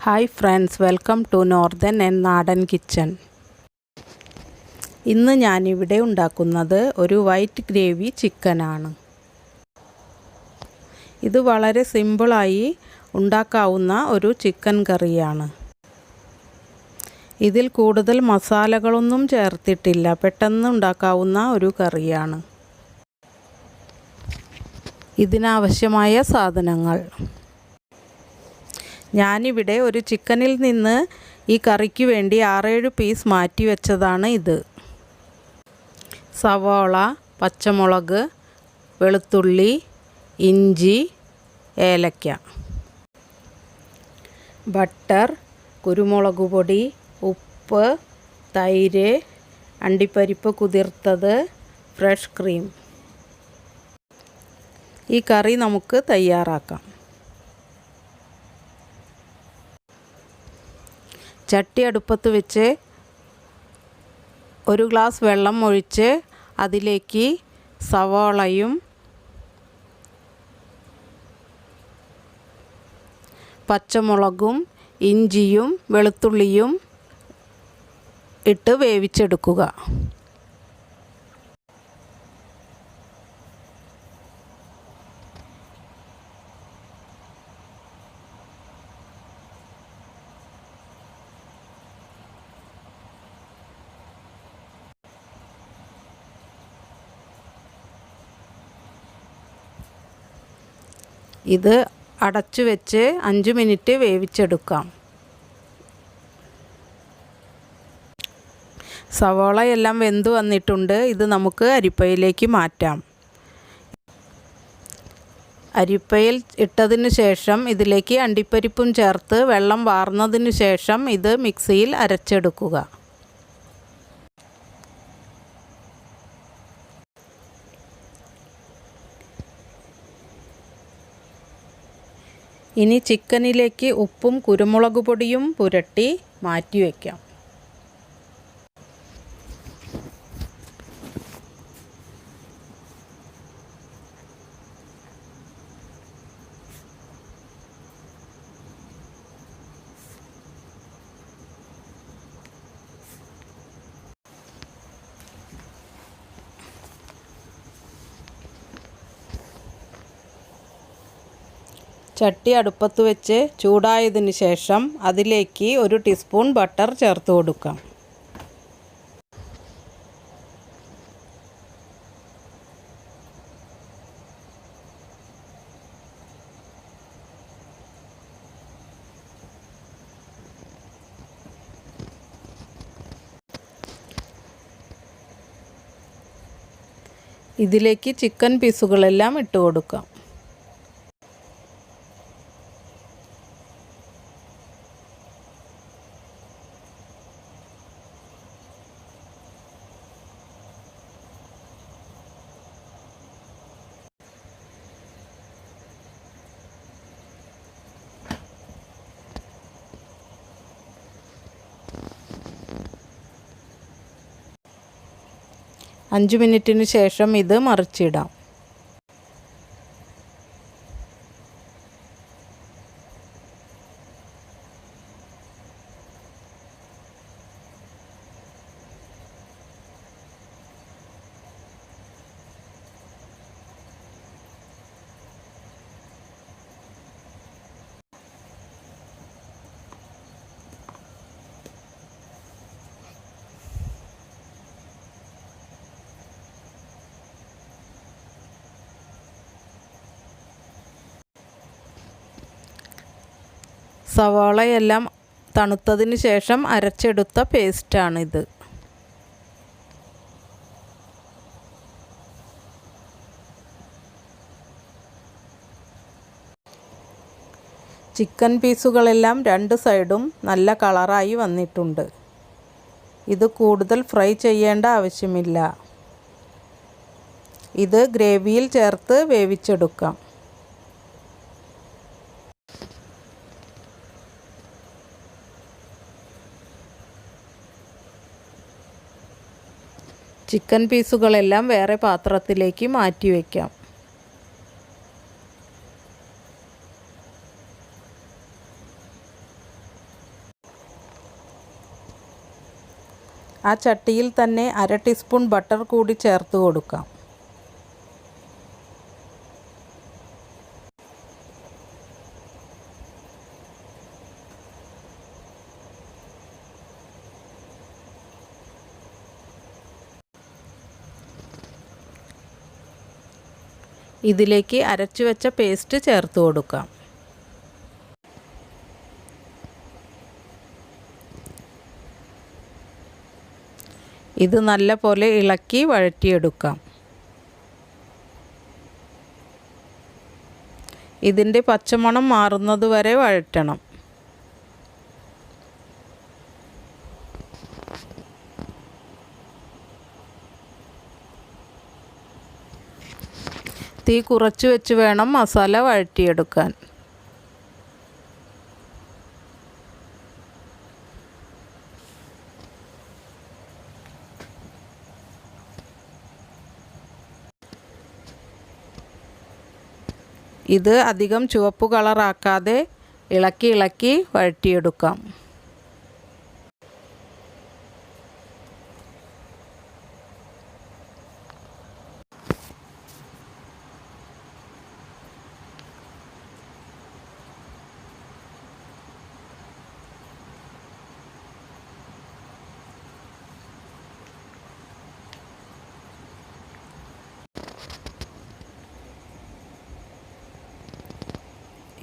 Hi friends, welcome to northern and Nadan kitchen. ഇന്ന് ഞാനിവിടെ ഉണ്ടാക്കുന്നത് ഒരു വൈറ്റ് ഗ്രേവി ചിക്കനാണ്. ഇത് വളരെ സിമ്പിളായി ഉണ്ടാക്കാവുന്ന ഒരു ചിക്കൻ കറിയാണ്. ഇതിൽ കൂടുതൽ മസാലകളൊന്നും ചേർത്തിട്ടില്ല. പെട്ടെന്ന് ഉണ്ടാക്കാവുന്ന ഒരു കറിയാണ്. ഇതിനാവശ്യമായ സാധനങ്ങൾ: ഞാനിവിടെ ഒരു ചിക്കനിൽ നിന്ന് ഈ കറിക്ക് വേണ്ടി 6-7 പീസ് മാറ്റി വെച്ചതാണ് ഇത്. സവാള, പച്ചമുളക്, വെളുത്തുള്ളി, ഇഞ്ചി, ഏലക്ക, ബട്ടർ, കുരുമുളക് പൊടി, ഉപ്പ്, തൈര്, അണ്ടിപ്പരിപ്പ് കുതിർത്തത്, ഫ്രഷ് ക്രീം. ഈ കറി നമുക്ക് തയ്യാറാക്കാം. ചട്ടി അടുപ്പത്ത് വെച്ച് 1 ഗ്ലാസ് വെള്ളം ഒഴിച്ച് അതിലേക്ക് സവാളയും പച്ചമുളകും ഇഞ്ചിയും വെളുത്തുള്ളിയും ഇട്ട് വേവിച്ചെടുക്കുക. ഇത് അടച്ചു വെച്ച് 5 മിനിറ്റ് വേവിച്ചെടുക്കാം. സവാളയെല്ലാം വെന്ത് വന്നിട്ടുണ്ട്. ഇത് നമുക്ക് അരിപ്പയിലേക്ക് മാറ്റാം. അരിപ്പയിൽ ഇട്ടതിന് ശേഷം ഇതിലേക്ക് അണ്ടിപ്പരിപ്പും ചേർത്ത് വെള്ളം വാർന്നതിന് ശേഷം ഇത് മിക്സിയിൽ അരച്ചെടുക്കുക. ഇനി ചിക്കനിലേക്ക് ഉപ്പും കുരുമുളക് പൊടിയും പുരട്ടി മാറ്റി വയ്ക്കാം. ചട്ടി അടുപ്പത്ത് വെച്ച് ചൂടായതിന് ശേഷം അതിലേക്ക് 1 ടീസ്പൂൺ ബട്ടർ ചേർത്ത് കൊടുക്കാം. ഇതിലേക്ക് ചിക്കൻ പീസുകളെല്ലാം ഇട്ട് കൊടുക്കാം. അഞ്ച് മിനിറ്റിന് ശേഷം ഇത് മറിച്ചിടാം. സവാളയെല്ലാം തണുത്തതിന് ശേഷം അരച്ചെടുത്ത പേസ്റ്റാണിത്. ചിക്കൻ പീസുകളെല്ലാം 2 സൈഡും നല്ല കളറായി വന്നിട്ടുണ്ട്. ഇത് കൂടുതൽ ഫ്രൈ ചെയ്യേണ്ട ആവശ്യമില്ല. ഇത് ഗ്രേവിയിൽ ചേർത്ത് വേവിച്ചെടുക്കാം. ചിക്കൻ പീസുകളെല്ലാം വേറെ പാത്രത്തിലേക്ക് മാറ്റി വയ്ക്കാം. ആ ചട്ടിയിൽ തന്നെ 1/2 ടീസ്പൂൺ ബട്ടർ കൂടി ചേർത്ത് കൊടുക്കാം. ഇതിലേക്ക് അരച്ചു വെച്ച പേസ്റ്റ് ചേർത്ത് കൊടുക്കാം. ഇത് നല്ലപോലെ ഇളക്കി വഴറ്റിയെടുക്കാം. ഇതിൻ്റെ പച്ചമണം മാറുന്നത് വരെ വഴറ്റണം. തീ കുറച്ച് വെച്ച് വേണം മസാല വഴറ്റിയെടുക്കാൻ. ഇത് അധികം ചുവപ്പ് കളറാക്കാതെ ഇളക്കി ഇളക്കി വഴറ്റിയെടുക്കാം.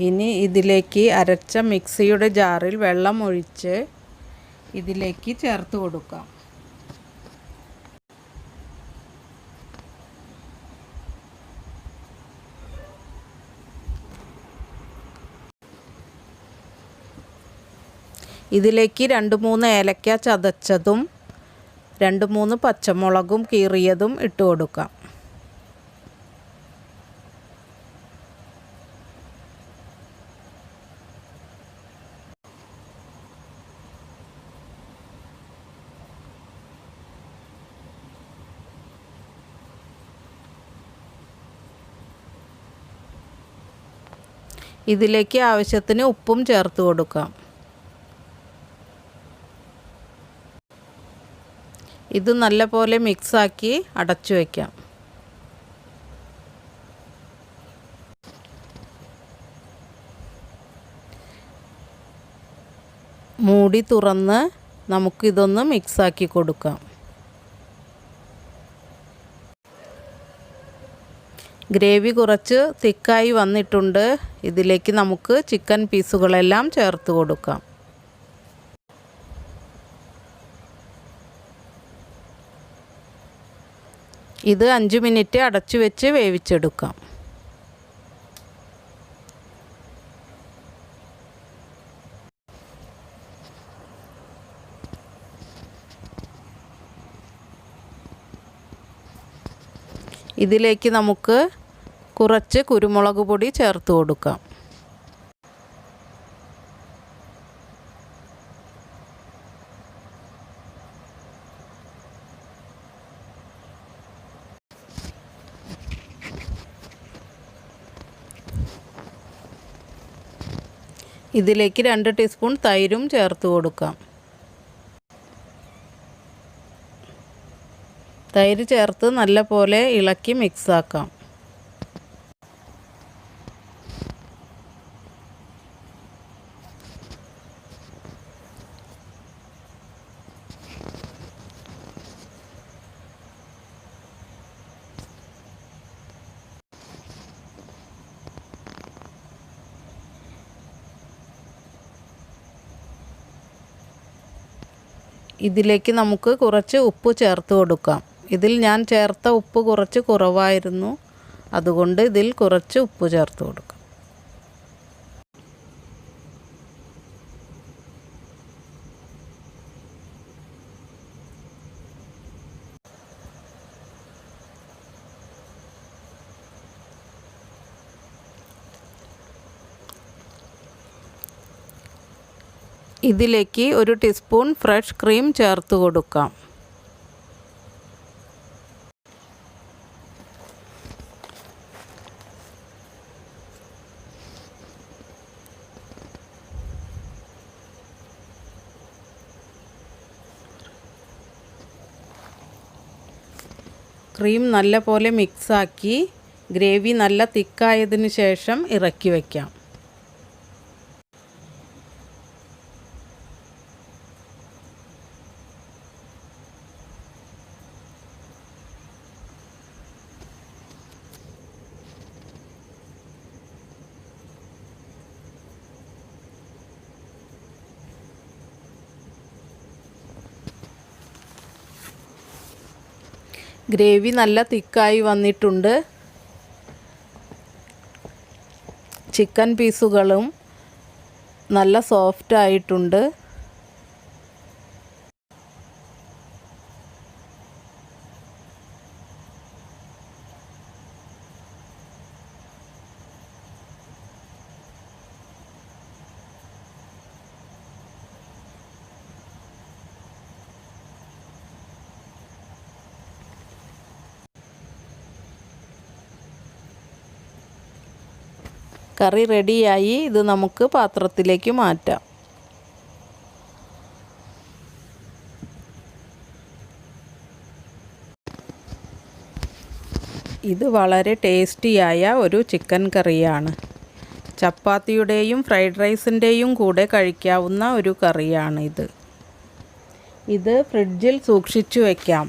ഇനി ഇതിലേക്ക് അരച്ച മിക്സിയുടെ ജാറിൽ വെള്ളം ഒഴിച്ച് ഇതിലേക്ക് ചേർത്ത് കൊടുക്കാം. ഇതിലേക്ക് 2-3 ഏലക്ക ചതച്ചതും 2-3 പച്ചമുളകും കീറിയതും ഇട്ട് കൊടുക്കാം. ഇതിലേക്ക് ആവശ്യത്തിന് ഉപ്പും ചേർത്ത് കൊടുക്കാം. ഇത് നല്ലപോലെ മിക്സാക്കി അടച്ചു വയ്ക്കാം. മൂടി തുറന്ന് നമുക്കിതൊന്ന് മിക്സാക്കി കൊടുക്കാം. ഗ്രേവി കുറച്ച് തിക്കായി വന്നിട്ടുണ്ട്. ഇതിലേക്ക് നമുക്ക് ചിക്കൻ പീസുകളെല്ലാം ചേർത്ത് കൊടുക്കാം. ഇത് 5 മിനിറ്റ് അടച്ചു വെച്ച് വേവിച്ചെടുക്കാം. ഇതിലേക്ക് നമുക്ക് കുറച്ച് കുരുമുളക് പൊടി ചേർത്ത് കൊടുക്കാം. ഇതിലേക്ക് 2 ടീസ്പൂൺ തൈരും ചേർത്ത് കൊടുക്കാം. തൈര് ചേർത്ത് നല്ലപോലെ ഇളക്കി മിക്സാക്കാം. ഇതിലേക്ക് നമുക്ക് കുറച്ച് ഉപ്പ് ചേർത്ത് കൊടുക്കാം. ഇതിൽ ഞാൻ ചേർത്ത ഉപ്പ് കുറച്ച് കുറവായിരുന്നു, അതുകൊണ്ട് ഇതിൽ കുറച്ച് ഉപ്പ് ചേർത്ത് കൊടുക്കാം. ഇതിലേക്ക് 1 ടീസ്പൂൺ ഫ്രഷ് ക്രീം ചേർത്ത് കൊടുക്കാം. ക്രീം നല്ല പോലെ മിക്സാക്കി ഗ്രേവി നല്ല തിക്കായതിനു ശേഷം ഇറക്കി വയ്ക്കാം. ഗ്രേവി നല്ല തിക്കായി വന്നിട്ടുണ്ട്. ചിക്കൻ പീസുകളും നല്ല സോഫ്റ്റ് ആയിട്ടുണ്ട്. കറി റെഡിയായി. ഇത് നമുക്ക് പാത്രത്തിലേക്ക് മാറ്റാം. ഇത് വളരെ ടേസ്റ്റിയായ ഒരു ചിക്കൻ കറിയാണ്. ചപ്പാത്തിയുടെയും ഫ്രൈഡ് റൈസിൻ്റെയും കൂടെ കഴിക്കാവുന്ന ഒരു കറിയാണ് ഇത്. ഇത് ഫ്രിഡ്ജിൽ സൂക്ഷിച്ചു വയ്ക്കാം.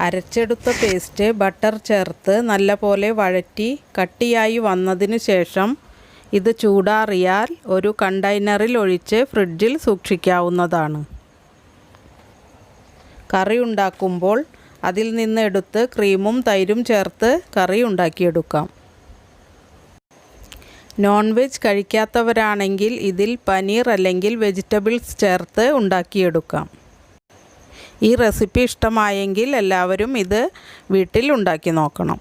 അരച്ചെടുത്ത പേസ്റ്റ് ബട്ടർ ചേർത്ത് നല്ലപോലെ വഴറ്റി കട്ടിയായി വന്നതിന് ശേഷം ഇത് ചൂടാറിയാൽ ഒരു കണ്ടെയ്നറിൽ ഒഴിച്ച് ഫ്രിഡ്ജിൽ സൂക്ഷിക്കാവുന്നതാണ്. കറി ഉണ്ടാക്കുമ്പോൾ അതിൽ നിന്ന് എടുത്ത് ക്രീമും തൈരും ചേർത്ത് കറി ഉണ്ടാക്കിയെടുക്കാം. നോൺ വെജ് കഴിക്കാത്തവരാണെങ്കിൽ ഇതിൽ പനീർ അല്ലെങ്കിൽ വെജിറ്റബിൾസ് ചേർത്ത് ഉണ്ടാക്കിയെടുക്കാം. ഈ റെസിപ്പി ഇഷ്ടമായെങ്കിൽ എല്ലാവരും ഇത് വീട്ടിൽ ഉണ്ടാക്കി നോക്കണം.